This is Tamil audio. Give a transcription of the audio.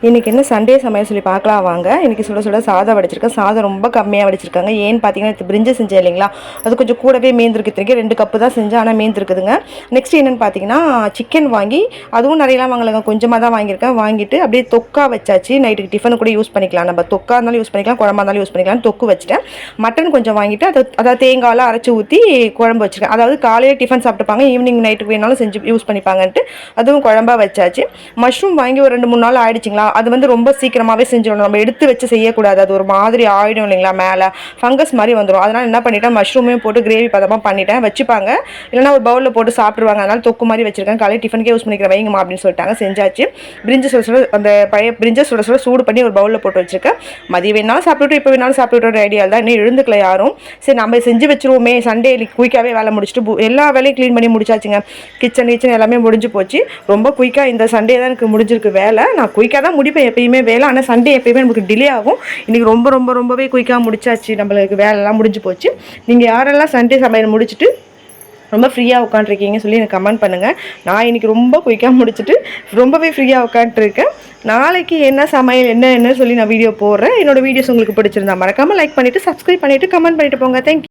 இன்றைக்கி என்ன சண்டே சமையல் சொல்லி பார்க்கலாம் வாங்க. இன்றைக்கி சுட சுட சாதம் வடிச்சிருக்கேன். சாதம் ரொம்ப கம்மியாக வடிச்சிருக்காங்க. ஏன்னு பார்த்தீங்கன்னா இது பிரிஞ்சு செஞ்சேன் இல்லைங்களா, அது கொஞ்சம் கூடவே மேந்திருக்கு. இத்தனைக்கு 2 கப்பு தான் செஞ்சேன், ஆனால் மேந்திருக்குதுங்க. நெக்ஸ்ட் என்னென்னு பார்த்தீங்கன்னா சிக்கன் வாங்கி, அதுவும் நிறையலாம் வாங்கலைங்க, கொஞ்சமாக தான் வாங்கியிருக்கேன். வாங்கிட்டு அப்படியே தொக்கா வச்சாச்சு. நைட்டுக்கு டிஃபனு கூட யூஸ் பண்ணிக்கலாம். நம்ம தொக்கா இருந்தாலும் யூஸ் பண்ணிக்கலாம், குழம்பா இருந்தாலும் யூஸ் பண்ணிக்கலாம். தொக்கு வச்சுட்டேன். மட்டன் கொஞ்சம் வாங்கிட்டு அதாவது தேங்காயெலாம் அரைச்சி ஊற்றி குழம்பு வச்சுருக்கேன். அதாவது காலையில் டிஃபன் சாப்பிட்டுப்பாங்க, ஈவினிங் நைட்டுக்கு வேணாலும் செஞ்சு யூஸ் பண்ணிப்பாங்கன்ட்டு அதுவும் குழம்பா வச்சாச்சு. மஷ்ரூம் வாங்கி ஒரு 2-3 நாள் ஆயிடுச்சுங்களா, அது வந்து ரொம்ப சீக்கிரமாகவே செஞ்சிடணும். நம்ம எடுத்து வச்சு செய்யக்கூடாது, அது ஒரு மாதிரி ஆகிடும் இல்லைங்களா, மேலே ஃபங்கஸ் மாதிரி வந்துடும். அதனால் என்ன பண்ணிட்டேன், மஷ்ரூமையும் போட்டு கிரேவி பதமாக பண்ணிட்டேன். வச்சுப்பாங்க, இல்லைனா ஒரு பவுலில் போட்டு சாப்பிட்ருவாங்க. அதனால் தொக்கு மாதிரி வச்சிருக்கேன். காலையில் டிஃபனுக்கே யூஸ் பண்ணிக்கிற வைங்கம்மா அப்படின்னு சொல்லிட்டாங்க. செஞ்சாச்சு. பிரிஞ்சு சுட சுட அந்த பழைய பிரிஞ்சை சுட சுட சூடு பண்ணி ஒரு பவுலில் போட்டு வச்சிருக்கேன். மதியம் வேணாலும் சாப்பிட்டுட்டு இப்போ வேணாலும் சாப்பிட்டுட்டு ஐடியாவில் தான். இன்னும் எழுந்துக்கல யாரும். சரி நம்ம செஞ்சு வச்சுருவோமே, சண்டே குயிக்காகவே வேலை முடிச்சுட்டு எல்லா வேலையும் க்ளீன் பண்ணி முடிச்சாச்சுங்க. கிச்சன் எல்லாமே முடிஞ்சு போச்சு. ரொம்ப குயிக்காக இந்த சண்டே தான் எனக்கு முடிஞ்சிருக்கு வேலை. நான் குயிக்காக தான் முடிப்பேன் எப்பயுமே வேலை, ஆனால் சண்டே எப்பயுமே நமக்கு டிலே ஆகும். இன்றைக்கி ரொம்பவே குயிக்காக முடிச்சாச்சு. நம்மளுக்கு வேலைலாம் முடிஞ்சு போச்சு. நீங்கள் யாரெல்லாம் சண்டே சமையல் முடிச்சுட்டு ரொம்ப ஃப்ரீயாக உட்காண்ட்ருக்கீங்க சொல்லி எனக்கு கமெண்ட் பண்ணுங்கள். நான் இன்றைக்கி ரொம்ப குயிக்காக முடிச்சுட்டு ரொம்பவே ஃப்ரீயாக உட்காண்ட்ருக்கேன். நாளைக்கு என்ன சமையல் என்ன சொல்லி நான் வீடியோ போடுறேன். என்னோடய வீடியோஸ் உங்களுக்கு பிடிச்சிருந்தா மறக்காமல் லைக் பண்ணிவிட்டு சப்ஸ்கிரைப் பண்ணிவிட்டு கமெண்ட் பண்ணிவிட்டு போங்க. தேங்க்யூ.